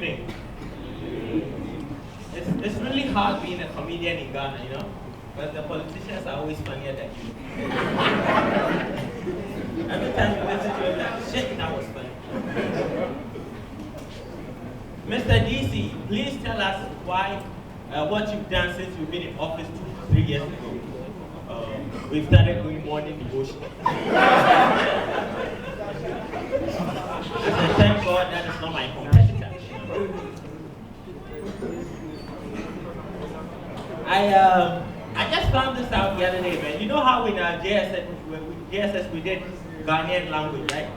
evening. It's really hard being a comedian in Ghana, you know, because the politicians are always funnier than you. Every time you listen to it, like, shit, that was funny. Mr. DC, please tell us why, what you've done since you've been in office 2 to 3 years ago. We've started doing morning devotion. Thank God that is not my competitor. I just found this out the other day, man. You know how in our JSS we did Ghanaian language, right?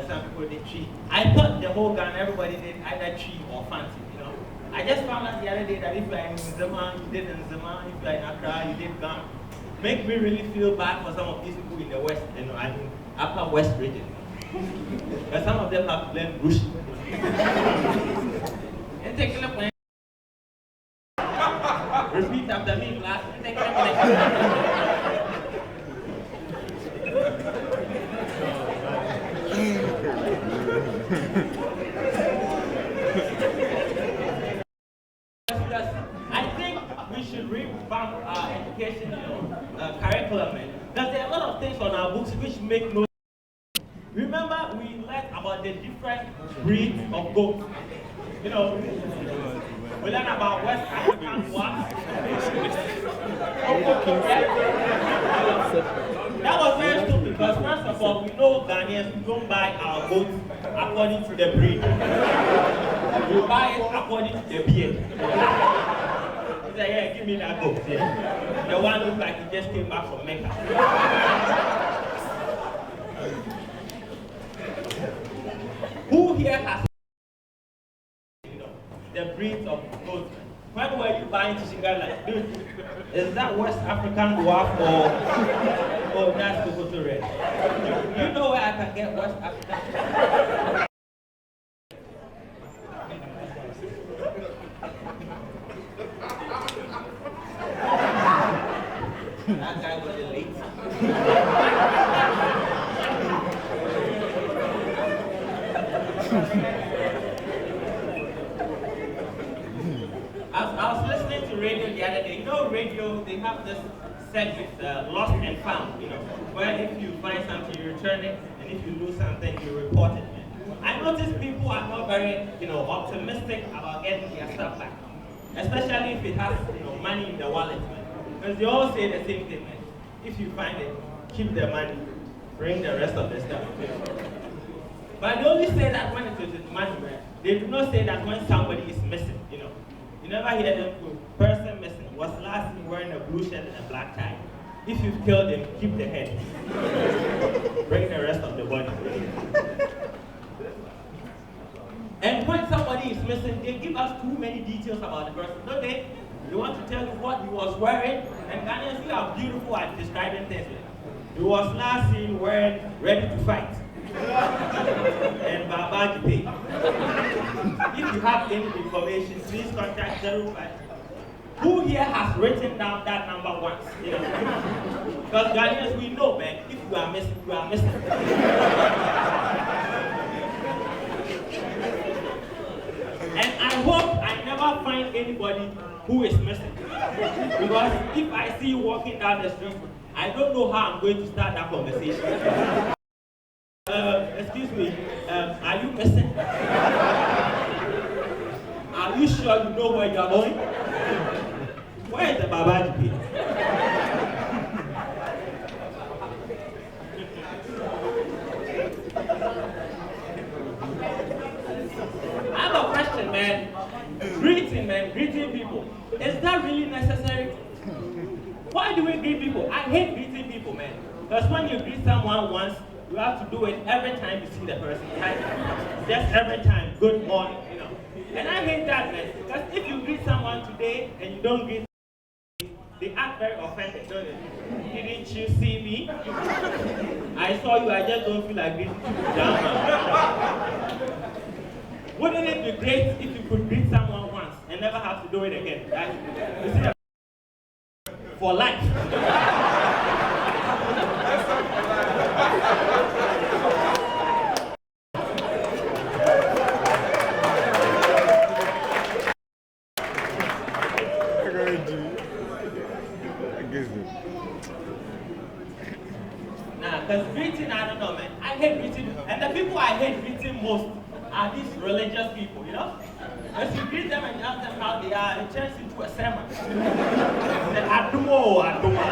Some people did tree. I thought the whole Ghana, everybody did either tree or fancy, you know. I just found out the other day that if you're in Zema, you did in Zema. If you're in Accra, you did Ghana. Make me really feel bad for some of these people in the West, you know, I mean, Upper West region. But some of them have to learn Rush. And take a look. Repeat after me, class. Take a look. I think we should revamp our education curriculum, because there are a lot of things on our books which make no sense. Remember, we learned about the different breeds of goats. You know, we learned about West African wasps. That was very stupid because first of all, we know Ghanaians, we don't buy our goats according to the breed. We buy it according to the beard. He said, yeah, give me that goat. Yeah. The one looks like he just came back from Mecca. Who here has the breeds of goats? When were you buying Chishinga like, dude, is that West African dwarf or that's Kokoto Red? Do you know where I can get West African? That guy was late. I was listening to radio the other day. You know, radio, they have this segment, lost and found, you know, where if you find something, you return it, and if you lose something, you report it. I notice people are not very, optimistic about getting their stuff back, especially if it has, money in the wallet, man. Because they all say the same thing, man. If you find it, keep the money, bring the rest of the stuff. But they only say that when it is money, man. They do not say that when somebody is missing, you know. You never hear them go, person missing, was last seen wearing a blue shirt and a black tie. If you've killed him, keep the head. Bring the rest of the body. And when somebody is missing, they give us too many details about the person, don't they? They want to tell you what he was wearing, and Ghanaians, we are beautiful at describing things. He was last seen wearing ready to fight. And Baba Jipe. If you have any information, please contact 05. Who here has written down that number once? You know? Because Ghanaians, we know, man, if you are missing, you are missing. And I hope I never find anybody who is missing. Because if I see you walking down the street, I don't know how I'm going to start that conversation. Excuse me, are you missing? Are you sure you know where you're going? Where is the Babaji? I have a question, man. Greeting people. Is that really necessary? Why do we greet people? I hate greeting people, man. Because when you greet someone once, you have to do it every time you see the person. Right? Just every time. Good morning, you know. And I hate that, man. Because if you greet someone today and you don't greet them, they act very offended, don't they? Didn't you see me? I saw you, I just don't feel like greeting you. Down. Wouldn't it be great if you could greet someone once and never have to do it again? Right? You see that? For life. Greeting, I don't know, man. I hate greeting. And the people I hate greeting most are these religious people, you know? As you greet them and you ask them how they are, it turns into a sermon. They Adumo, Aduma.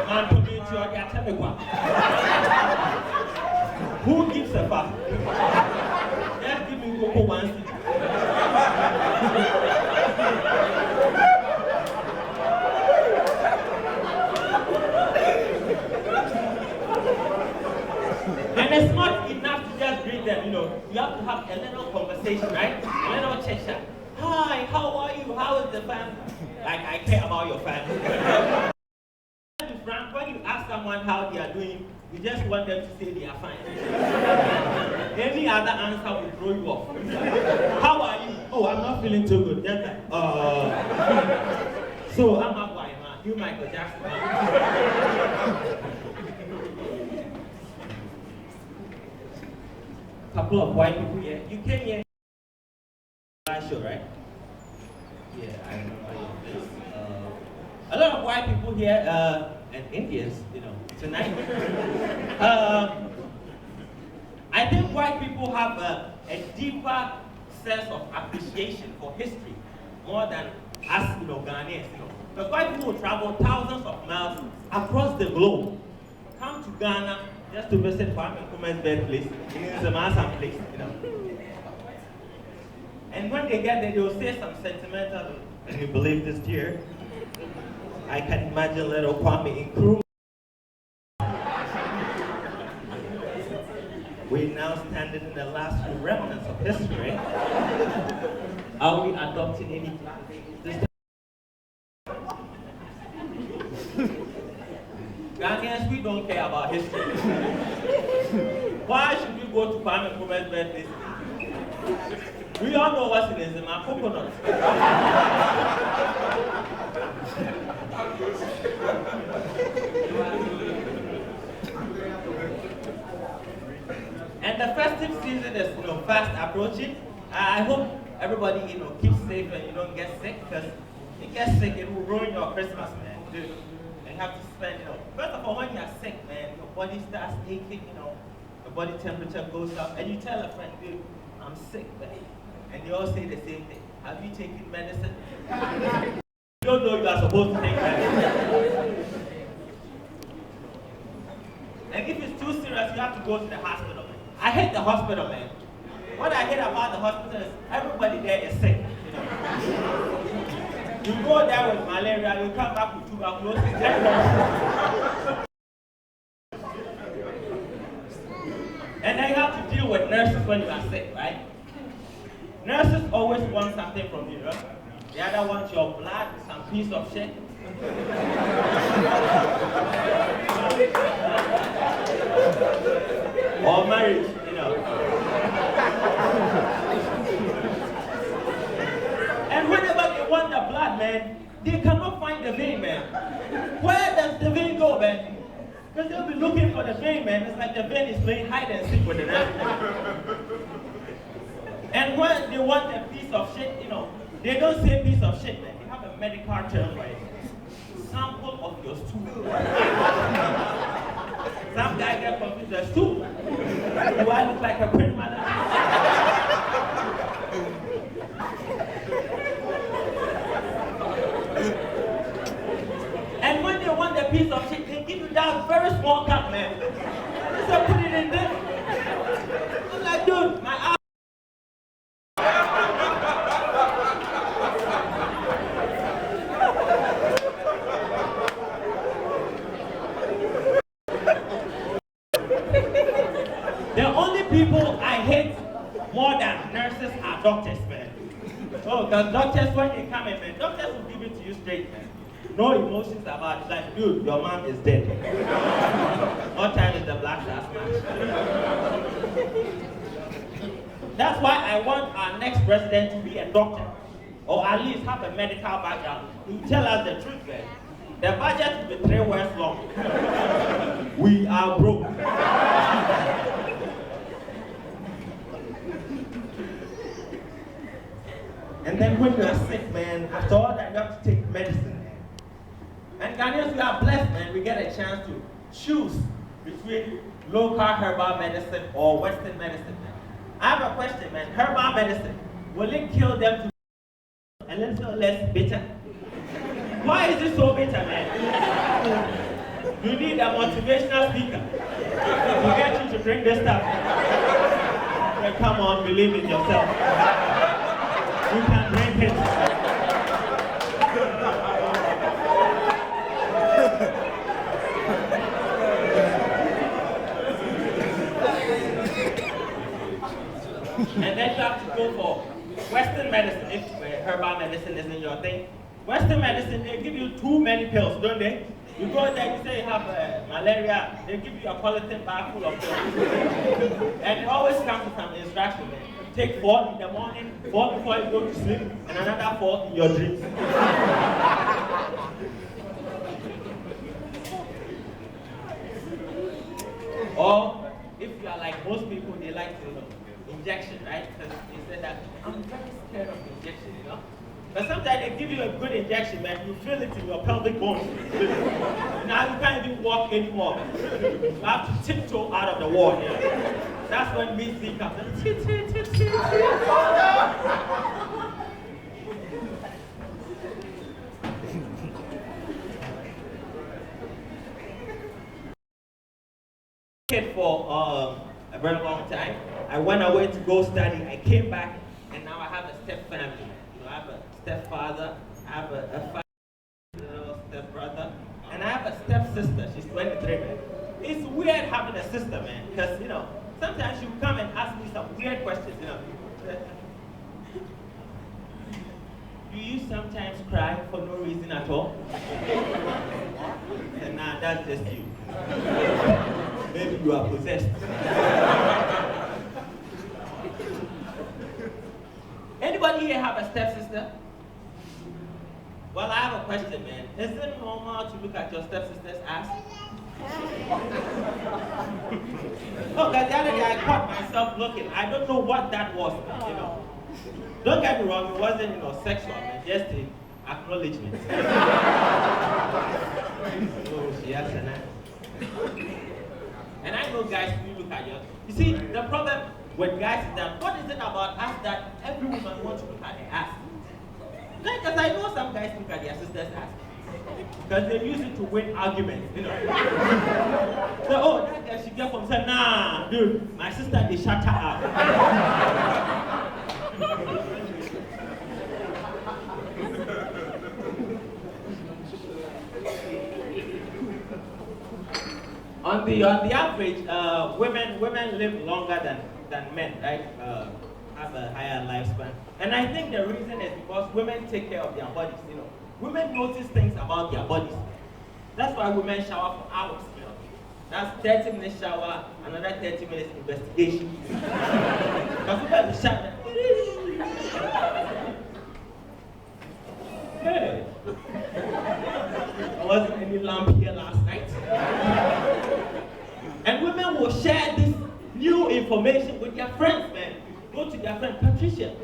Man, to me, you tell me what. Who gives a fuck? Just give me Coco once. And it's not enough to just greet them, you know. You have to have a little conversation, right? A little chat. Hi, how are you? How is the family? Like, I care about your family. Frank, when you ask someone how they are doing, you just want them to say they are fine. Any other answer will throw you off. How are you? Oh, I'm not feeling too good. Just like, so I'm a white man. You Michael Jackson. Couple of white people here. You came here. Show, right? Yeah, I remember this. A lot of white people here and Indians, you know, tonight. I think white people have a deeper sense of appreciation for history more than us, you know, Ghanaians. You know, because white people travel thousands of miles across the globe, come to Ghana just to visit Kwame Nkrumah's birthplace, in Zamasan place, you know. And when they get there, they will say some sentimental, can you believe this year? I can imagine little Kwame Nkrumah. We now standing in the last few remnants of history. Are we adopting any this? Ghanaians, we don't care about history. Why should we go to Kwame Nkrumah's birthday? We all know what's in his mouth, coconut. And the festive season is, you know, fast approaching. I hope everybody, you know, keeps safe and you don't get sick, because if you get sick, it will ruin your Christmas, man. Dude. And you have to spend, you know, first of all, when you're sick, man, your body starts aching, you know, your body temperature goes up, and you tell a friend, dude, I'm sick, man. And they all say the same thing. Have you taken medicine? You don't know you are supposed to take medicine. And if it's too serious, you have to go to the hospital. I hate the hospital, man. What I hate about the hospital is everybody there is sick. You know? You go there with malaria, you come back with tuberculosis. And then you have to deal with nurses when you are sick, right? Nurses always want something from you, right? They either want your blood, some piece of shit. Or marriage, you know. And whenever they want the blood, man, they cannot find the vein, man. Where does the vein go, man? Because they'll be looking for the vein, man. It's like the vein is playing hide and seek with the nurse. And when they want a piece of shit, you know, they don't say piece of shit, man. They have a medical term for it. Sample of your stool. Some guy get confused, the stool. Do I look like a criminal? And when they want a piece of shit, they give you that very small cup, man. They say, put it in there. I'm like, dude, my ass. The only people I hate more than nurses are doctors, man. Oh, because doctors, when they come in, man, doctors will give it to you straight, man. No emotions about it. Like, dude, your mom is dead. What time is the black last match? That's why I want our next president to be a doctor, or at least have a medical background. To tell us the truth, man. The budget will be 3 words long. We are broke. And then when you're sick, man, after all that, you have to take medicine. And Ghanaians, we are blessed, man. We get a chance to choose between local herbal medicine or Western medicine, man. I have a question, man. Herbal medicine, will it kill them to a little less bitter? Why is it so bitter, man? You need a motivational speaker to get you to drink this stuff. Well, come on, believe in yourself. You can drink it. And then you have to go for Western medicine if herbal medicine isn't your thing. Western medicine, they give you too many pills, don't they? You go there, you say you have malaria, they give you a polythene bag full of pills. And it always comes with some instruction. Take 4 in the morning, 4 before you go to sleep, and another 4 in your dreams. Or if you are like most people, they like to injection, right? Because they said that I'm very scared of injection, you know. But sometimes they give you a good injection, man. You feel it in your pelvic bones. Now you can't even walk anymore. You have to tiptoe out of the wall. Yeah? That's when BC comes. For a very long time. I went away to go study. I came back, and now I have a step family. You know, I have a stepfather, I have a stepbrother, and I have a stepsister. She's 23, man. It's weird having a sister, man, because you know sometimes you come and ask me some weird questions. You know, do you sometimes cry for no reason at all? And nah, that's just you. Maybe you are possessed. Anybody here have a stepsister? Well, I have a question, man. Is it normal to look at your stepsister's ass? Oh, because the other day I caught myself looking. I don't know what that was, you know. Don't get me wrong, it wasn't, you know, sexual, man. Just an acknowledgement. Oh, she has an ass. And I know guys, you look at yours. You see, the problem with guys is that, what is it about us that every woman wants to look at her ass? Like, because I know some guys look at their sister's ass. Because they use it to win arguments, you know. So, oh, that girl, she get from saying, nah, dude, my sister, they shut her up. On the average, women live longer than men, right? Have a higher lifespan. And I think the reason is because women take care of their bodies, you know. Women notice things about their bodies. That's why women shower for hours, you know. That's 30 minutes shower, another 30 minutes investigation. Because women be shower. Hey. There wasn't any lamp here last night. And women will share this new information with their friends, man. Go to their friend, Patricia,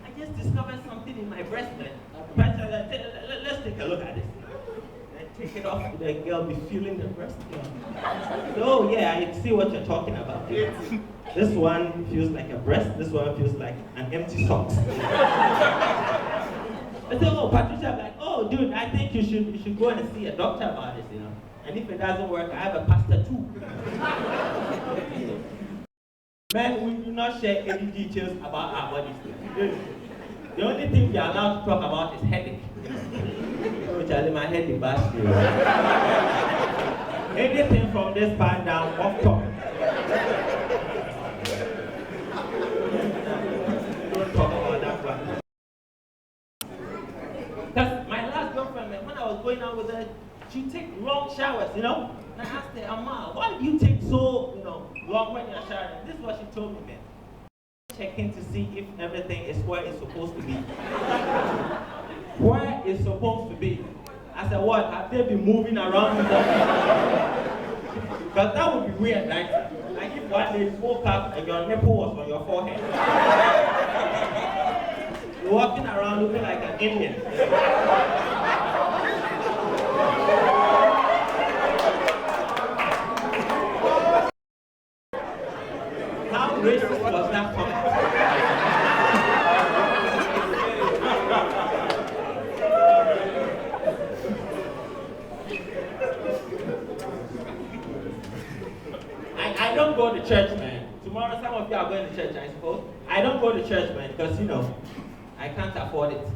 I just discovered something in my breast, man. Patricia, let's take a look at this. And take it off, the girl be feeling the breast. Oh yeah, I see what you're talking about. This one feels like a breast, this one feels like an empty socks. I say, oh, Patricia, I'm like, oh, dude, I think you should go and see a doctor about this, you know. And if it doesn't work, I have a pastor too. Men, we do not share any details about our bodies. The only thing we are allowed to talk about is headache. Oh, Charlie, my head is bad. Anything from this part down, off top. Don't talk about that one. Because my last girlfriend, man, when I was going out with her, she take long showers, you know. And I asked her, Amma, why do you take so, you know, long when you're showering? This is what she told me, man. Checking to see if everything is where it's supposed to be. Where it's supposed to be. I said, what? Have they been moving around? Because that would be weird, right? Like if one day you woke up and your nipple was on your forehead. You're walking around looking like an Indian. racist was that comment? I don't go to church, man. Tomorrow, some of you are going to church, I suppose. I don't go to church, man, because, I can't afford it.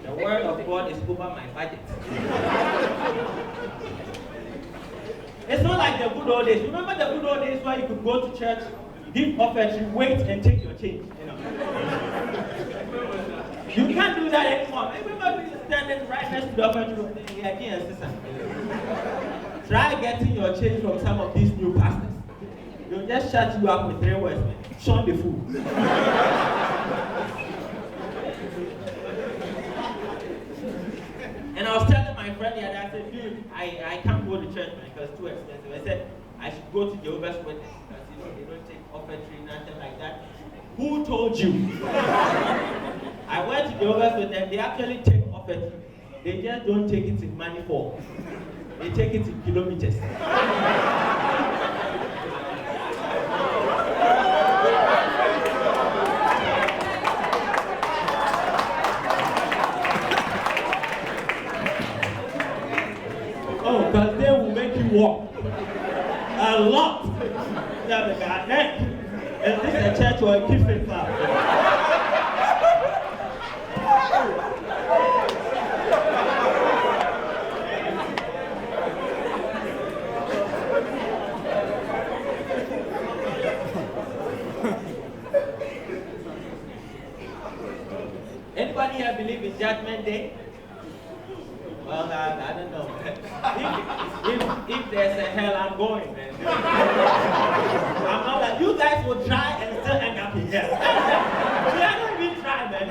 The word of God is over my budget. It's not like the good old days. Remember the good old days where you could go to church, give offering, wait, and take your change, You can't do that anymore. Everybody is standing right next to the offering room. Try getting your change from some of these new pastors. They'll just shut you up with 3 words, man. Shun the fool. And I was telling my friend the other day, I said, dude, I can't go to church, man, because it's too expensive. I said, I should go to Jehovah's Witness, because they don't take offering, nothing like that. Who told you? I went to Jehovah's Witness, they actually take offering. They just don't take it in money for. They take it in kilometers. Oh, because they will make you walk. A lot. Is this a church or a Christian club? Anybody here believe in Judgment Day? Well, I don't know. If there's a hell, I'm going, man. I'm not like, you guys will try and still end up in hell. I don't even try, man.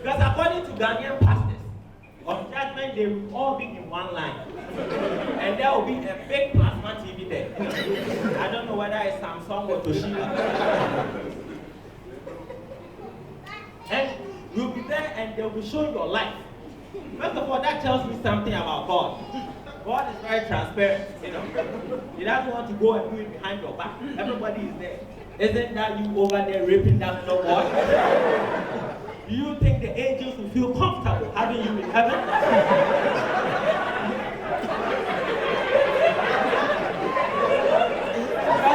Because according to Ghanaian pastors, on Judgment Day, we will all be in one line. And there will be a big plasma TV there. I don't know whether it's Samsung or Toshiba. And you'll be there and they'll be showing your life. First of all, that tells me something about God. God is very transparent, He doesn't want to go and do it behind your back. Everybody is there. Isn't that you over there raping that little boy? Do you think the angels will feel comfortable having you in heaven?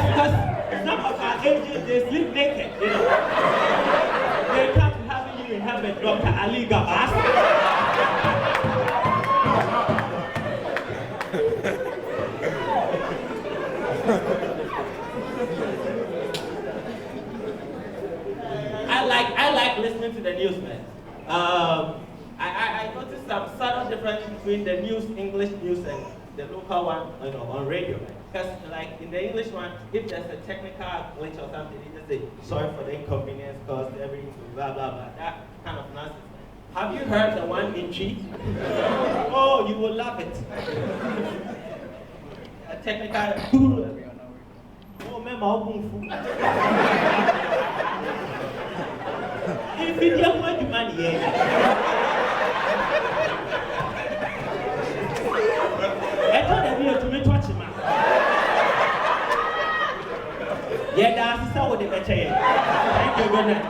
Because some of our angels, they sleep naked, They come to having you in heaven, Dr. Ali Gabas. I like listening to the news, man. I noticed some subtle difference between the news, English news, and the local one, on radio. Because, like, in the English one, if there's a technical glitch or something, they just say, sorry for the inconvenience caused, everything, blah, blah, blah. That kind of nonsense. Have you heard the one in G? Oh, you will love it. A technical. Oh, man, if you don't want the money, I told them here to me touch him. Yeah, that's how they better. Thank you, good night.